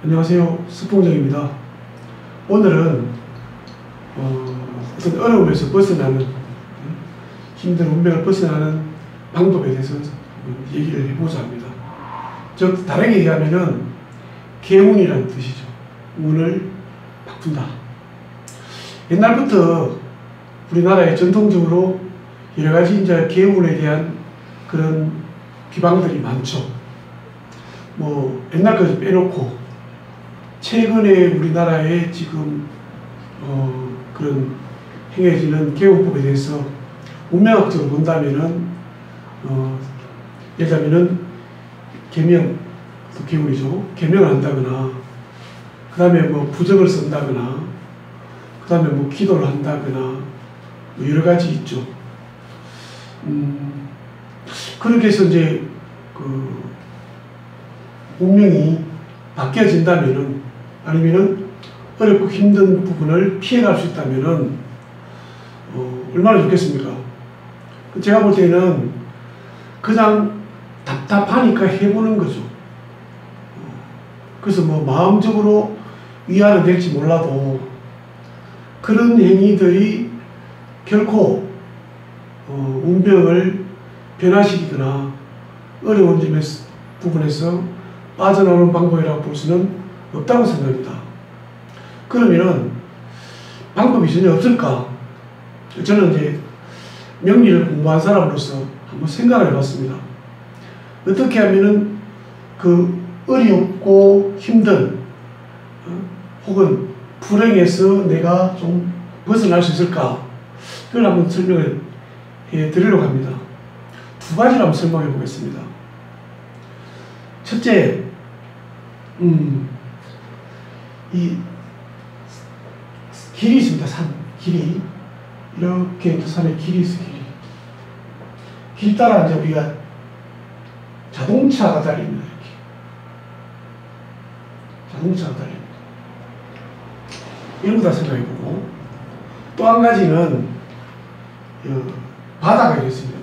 안녕하세요. 수풍정입니다. 오늘은 어떤 어려움에서 벗어나는, 힘든 운명을 벗어나는 방법에 대해서 얘기를 해보자 합니다. 즉 다르게 얘기하면은 개운이라는 뜻이죠. 운을 바꾼다. 옛날부터 우리나라에 전통적으로 여러 가지 이제 개운에 대한 그런 비방들이 많죠. 뭐 옛날 것을 빼놓고 최근에 우리나라에 지금 그런 행해지는 개운법에 대해서 운명학적으로 본다면은 예를 들면은 계명, 또 개운이죠. 계명을 한다거나, 그 다음에 뭐 부적을 쓴다거나, 그 다음에 뭐 기도를 한다거나, 뭐 여러 가지 있죠. 그렇게 해서 이제 그 운명이 바뀌어진다면은, 아니면은 어렵고 힘든 부분을 피해갈 수 있다면은 얼마나 좋겠습니까? 제가 볼 때는 그냥 답답하니까 해보는 거죠. 그래서 뭐 마음적으로 위안은 될지 몰라도 그런 행위들이 결코 운명을 변화시키거나 어려운 부분에서 빠져나오는 방법이라고 볼 수는 없다고 생각합니다. 그러면은 방법이 전혀 없을까? 저는 이제 명리를 공부한 사람으로서 한번 생각을 해봤습니다. 어떻게 하면은 그 어렵고 힘든 혹은 불행에서 내가 좀 벗어날 수 있을까? 그걸 한번 설명을 해 드리려고 합니다. 두 가지를 한번 설명해 보겠습니다. 첫째, 이 길이 있습니다. 산, 길이. 이렇게 산에 길이 있어, 길이. 길 따라 이제 우리가 자동차가 달립니다. 이렇게. 자동차가 달립니다. 이런 거 다 생각해 보고. 또 한 가지는, 바다가 있습니다.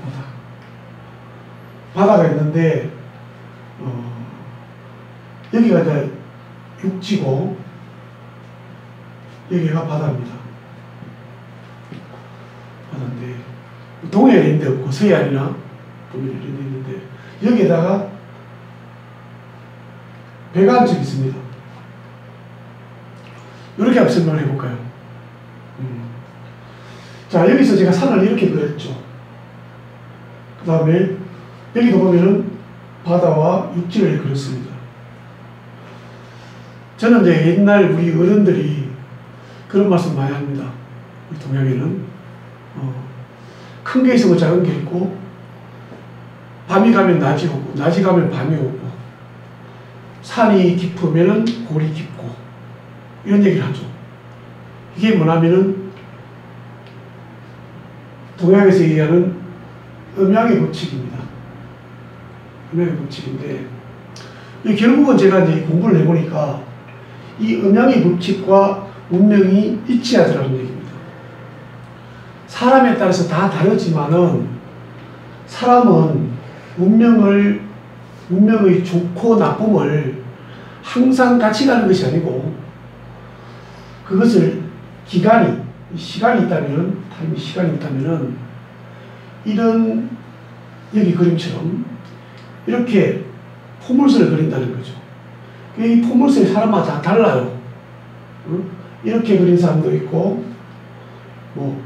바다가 있는데, 여기가 이제 육지고, 여기가 바다입니다. 바다인데, 동해안에 있는 데 없고, 서해안이나 보면 이런 데 있는데, 여기에다가 배가 한 척 있습니다. 이렇게 한번 설명을 해볼까요? 자, 여기서 제가 산을 이렇게 그렸죠. 그 다음에, 여기도 보면은 바다와 육지를 그렸습니다. 저는 이제 옛날 우리 어른들이 그런 말씀 많이 합니다. 우리 동양에는 큰 게 있으면 작은 게 있고, 밤이 가면 낮이 오고, 낮이 가면 밤이 오고, 산이 깊으면은 골이 깊고, 이런 얘기를 하죠. 이게 뭐냐면은 동양에서 얘기하는 음양의 법칙입니다. 음양의 법칙인데, 결국은 제가 이제 공부를 해보니까 이 음양의 법칙과 운명이 일치하더라는 얘기입니다. 사람에 따라서 다 다르지만은 사람은 운명의 좋고 나쁨을 항상 같이 가는 것이 아니고, 그것을 시간이 있다면은, 시간이 있다면은, 이런 여기 그림처럼 이렇게 포물선을 그린다는 거죠. 이 포물선이 사람마다 다 달라요. 이렇게 그린 사람도 있고, 뭐,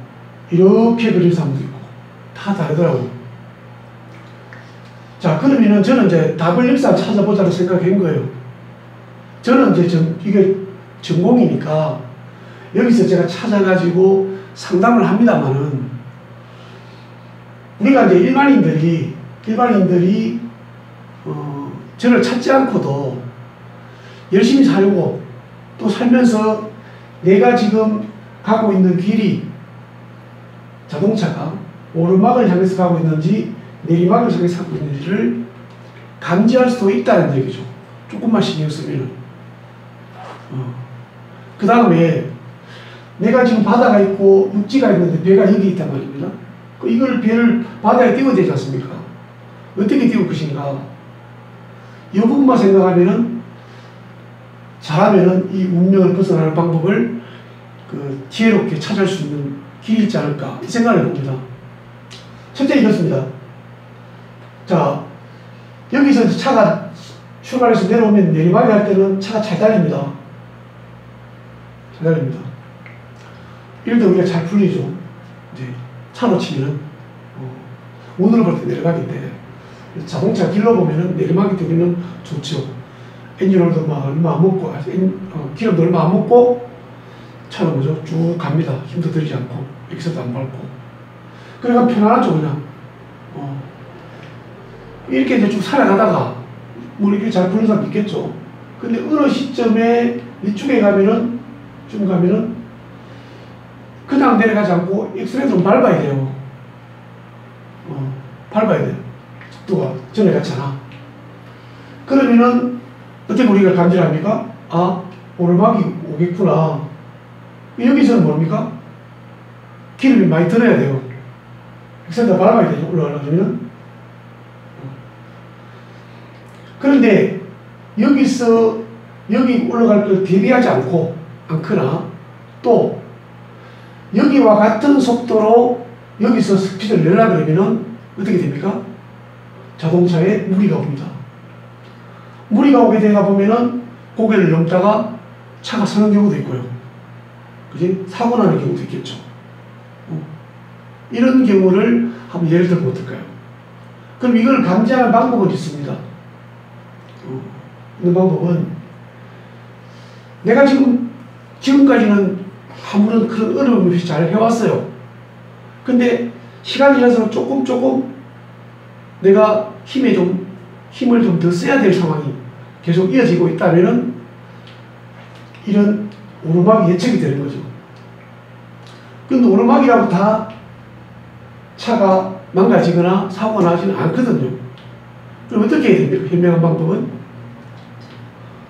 이렇게 그린 사람도 있고, 다 다르더라고요. 자, 그러면은 저는 이제 답을 여기서 찾아보자고 생각한 거예요. 저는 이제 이게 전공이니까 여기서 제가 찾아가지고 상담을 합니다만은, 우리가 이제 일반인들이 저를 찾지 않고도 열심히 살고, 또 살면서 내가 지금 가고 있는 길이, 자동차가 오르막을 향해서 가고 있는지 내리막을 향해서 가고 있는지를 감지할 수도 있다는 얘기죠. 조금만 신경 쓰면은. 그 다음에 내가 지금 바다가 있고 육지가 있는데 배가 여기 있단 말입니다. 이걸 배를 바다에 띄워야 되지 않습니까? 어떻게 띄울 것인가? 이 부분만 생각하면은 잘하면은 이 운명을 벗어나는 방법을 지혜롭게 찾을 수 있는 길이 있지 않을까 이 생각을 해봅니다. 첫째 이렇습니다. 자, 여기서 차가 출발해서 내려오면 내리막이 할 때는 차가 잘 달립니다. 잘 달립니다. 이럴 때 우리가 잘 풀리죠. 이제 차로 치면은 운으로 볼 때 내리막인데 자동차 길로 보면은 내리막이 되기는 좋죠. 엔진오일도 막 얼마 안 먹고 기름도 얼마 안 먹고 차는 뭐죠? 쭉 갑니다. 힘도 들이지 않고 엑셀도 안 밟고 그러니까 편안하죠. 그냥 이렇게 이제 쭉 살아가다가 뭐 이렇게 잘 푸는 사람 있겠죠. 근데 어느 시점에 이쪽에 가면은 좀 가면은 그냥 내려가지 않고 엑셀을 좀 밟아야 돼요. 밟아야 돼요. 속도가 전에 같지 않아. 그러면은 어떻게 우리가 감지를 합니까? 아, 오르막이 오겠구나. 여기서는 뭡니까? 기름이 많이 들어야 돼요. 엑셀을 밟아야 되죠. 올라가려면. 그런데 여기서 여기 올라갈 걸 대비하지 않거나 또 여기와 같은 속도로 여기서 스피드를 내려고 그러면은 어떻게 됩니까? 자동차에 무리가 옵니다. 무리가 오게 되다 보면은 고개를 넘다가 차가 서는 경우도 있고요. 그지? 사고 나는 경우도 있겠죠. 이런 경우를 한번 예를 들면 어떨까요? 그럼 이걸 감지하는 방법은 있습니다. 있는 방법은 내가 지금까지는 아무런 그런 어려움 없이 잘 해왔어요. 근데 시간이 지나서 조금 내가 힘을 좀 더 써야 될 상황이 계속 이어지고 있다면은 이런 오르막이 예측이 되는 거죠. 근데 오르막이라고 다 차가 망가지거나 사고가 나지는 않거든요. 그럼 어떻게 해야 됩니까? 현명한 방법은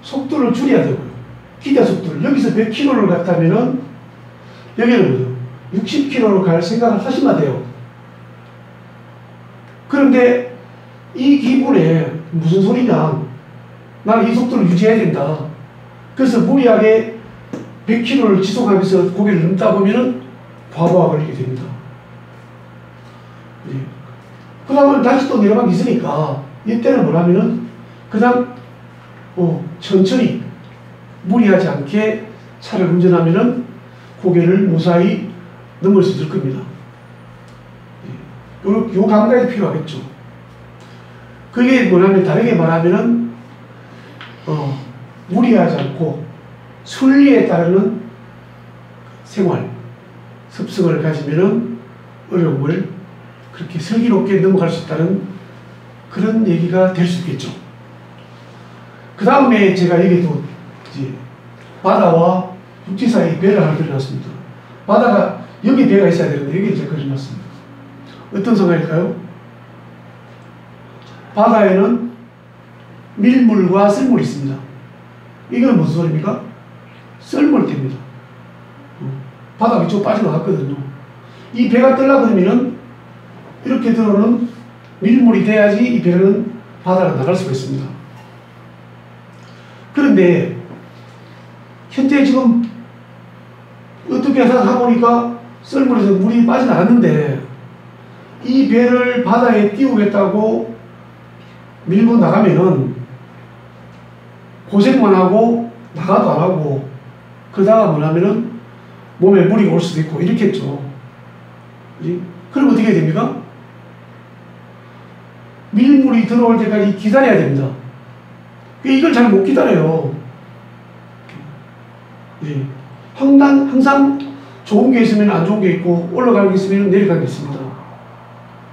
속도를 줄여야 되고요. 기대 속도를 여기서 100km를 갔다면은 여기는 뭐죠? 60km로 갈 생각을 하시면 돼요. 그런데 이 기분에 무슨 소리냐? 나는 이 속도를 유지해야 된다. 그래서 무리하게 100km를 지속하면서 고개를 넘다 보면은 과부하 걸리게 됩니다. 그 다음에 다시 또 내려막이 있으니까 이때는 뭐냐면은 그냥 천천히 무리하지 않게 차를 운전하면은 고개를 무사히 넘을 수 있을 겁니다. 요 감각이 필요하겠죠. 그게 뭐냐면 다르게 말하면은 무리하지 않고 순리에 따르는 생활 습성을 가지면은 어려움을 그렇게 슬기롭게 넘어갈 수 있다는 그런 얘기가 될 수 있겠죠. 그 다음에 제가 여기도 이제 바다와 육지 사이 배를 하나 그려놨습니다. 바다가 여기 배가 있어야 되는데 여기 제가 그려놨습니다. 어떤 상황일까요? 바다에는 밀물과 썰물이 있습니다. 이건 무슨 소리입니까? 썰물대입니다. 바다가 이쪽 빠져나갔거든요. 이 배가 뜨려고 그러면은 이렇게 들어오는 밀물이 돼야지 이 배는 바다로 나갈 수가 있습니다. 그런데 현재 지금 어떻게 하다 보니까 썰물에서 물이 빠져나갔는데 이 배를 바다에 띄우겠다고 밀고 나가면은 고생만 하고 나가도 안 하고 그러다가 뭐냐면은 몸에 무리가 올 수도 있고 이렇겠죠. 그럼 어떻게 해야 됩니까? 밀물이 들어올 때까지 기다려야 됩니다. 이걸 잘 못 기다려요. 항상 좋은 게 있으면 안 좋은 게 있고 올라가는 게 있으면 내려가는 게 있습니다.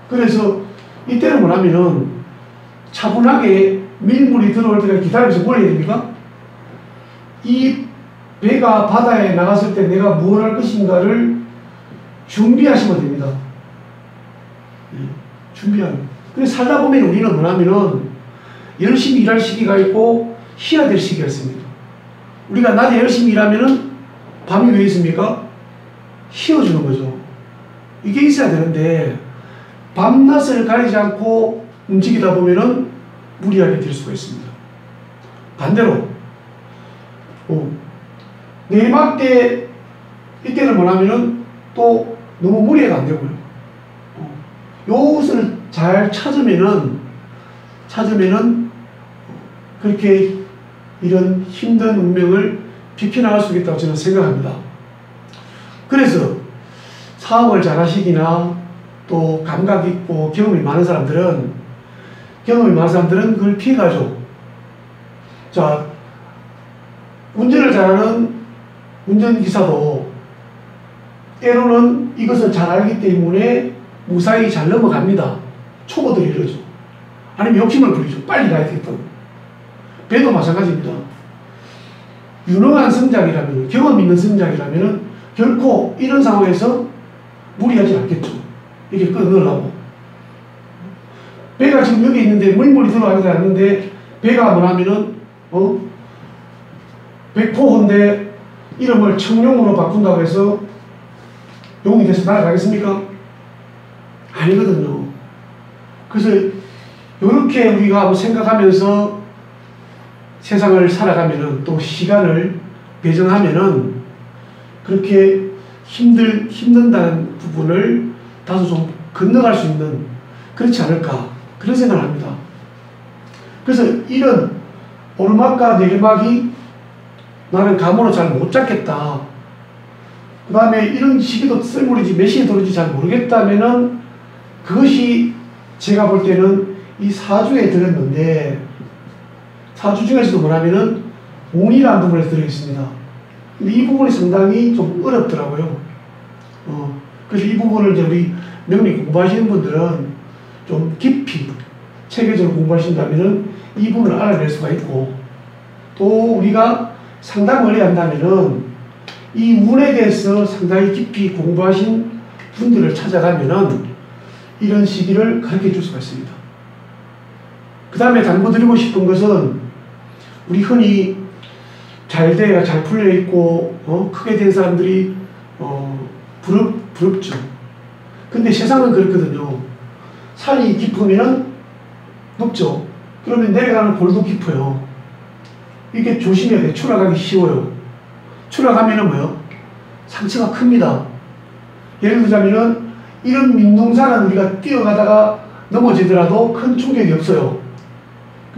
그래서 이때는 뭐냐면은 차분하게 밀물이 들어올 때까지 기다리면서 뭘 해야 됩니까? 이 배가 바다에 나갔을 때 내가 무엇을 할 것인가를 준비하시면 됩니다. 준비하는. 근데 살다 보면 우리는 뭐냐면은 열심히 일할 시기가 있고 쉬어야 될 시기가 있습니다. 우리가 낮에 열심히 일하면은 밤이 왜 있습니까? 쉬어주는 거죠. 이게 있어야 되는데 밤낮을 가리지 않고 움직이다 보면은 무리하게 될 수가 있습니다. 반대로 내리막 때 이때는 뭐냐면은 또 너무 무리가 안 되고요. 요것을 잘 찾으면은 그렇게 이런 힘든 운명을 비켜나갈 수 있겠다고 저는 생각합니다. 그래서 사업을 잘 하시기나 또 감각 있고 경험이 많은 사람들은 그걸 피해가죠. 자, 운전을 잘하는 운전기사도 때로는 이것을 잘 알기 때문에 무사히 잘 넘어갑니다. 초보들이 이러죠. 아니면 욕심을 부리죠. 빨리 가야 되겠다고. 배도 마찬가지입니다. 유능한 성장이라면, 경험 있는 성장이라면 결코 이런 상황에서 무리하지 않겠죠. 이렇게 끊으려고. 배가 지금 여기 있는데 물물이 들어가지 않는데 배가 뭐냐면은 백포호인데 이름을 청룡으로 바꾼다고 해서 용이 돼서 날아가겠습니까? 아니거든요. 그래서 이렇게 우리가 한번 생각하면서 세상을 살아가면은 또 시간을 배정하면은 그렇게 힘든다는 부분을 다소 좀 건너갈 수 있는 그렇지 않을까 그런 생각을 합니다. 그래서 이런 오르막과 내리막이 나는 감으로 잘 못 잡겠다. 그 다음에 이런 시기도 썰물이지 몇 시에 들어올지 잘 모르겠다면은 그것이 제가 볼 때는 이 사주에 들었는데 사주 중에서도 뭐냐면은 운이라는 부분에 들어있습니다. 근데 이 부분이 상당히 좀 어렵더라고요. 그래서 이 부분을 이제 우리 명리 공부하시는 분들은 좀 깊이 체계적으로 공부하신다면은 이 부분을 알아낼 수가 있고 또 우리가 상담을 해야 한다면은 이 운에 대해서 상당히 깊이 공부하신 분들을 찾아가면은 이런 시기를 가르쳐 줄 수가 있습니다. 그 다음에 당부드리고 싶은 것은 우리 흔히 잘 돼야 잘 풀려있고 크게 된 사람들이 부럽죠. 근데 세상은 그렇거든요. 산이 깊으면 높죠. 그러면 내려가는 골도 깊어요. 이게 조심해야 돼요. 추락하기 쉬워요. 추락하면은 뭐요? 상처가 큽니다. 예를 들자면은 이런 민둥산은 우리가 뛰어가다가 넘어지더라도 큰 충격이 없어요.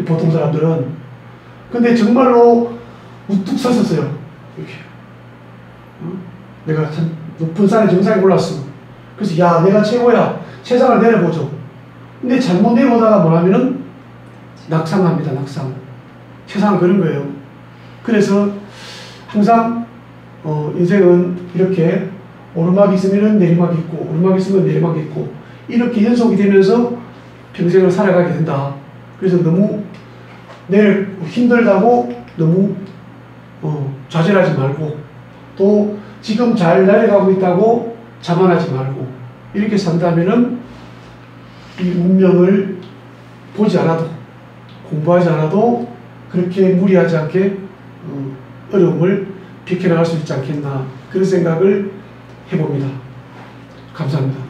보통 사람들은. 근데 정말로 우뚝 섰었어요. 이렇게. 내가 참 높은 산의 정상에 올랐어. 그래서 야, 내가 최고야. 세상을 내려보죠. 근데 잘못 내려오다가 뭐냐면은 낙상합니다. 낙상. 세상은 그런 거예요. 그래서 항상 인생은 이렇게 오르막이 있으면 내리막이 있고 오르막이 있으면 내리막이 있고 이렇게 연속이 되면서 평생을 살아가게 된다. 그래서 너무 힘들다고 너무 좌절하지 말고 또 지금 잘 내려가고 있다고 자만하지 말고 이렇게 산다면은 이 운명을 보지 않아도 공부하지 않아도 그렇게 무리하지 않게 어려움을 비켜나갈 수 있지 않겠나 그런 생각을 해봅니다. 감사합니다.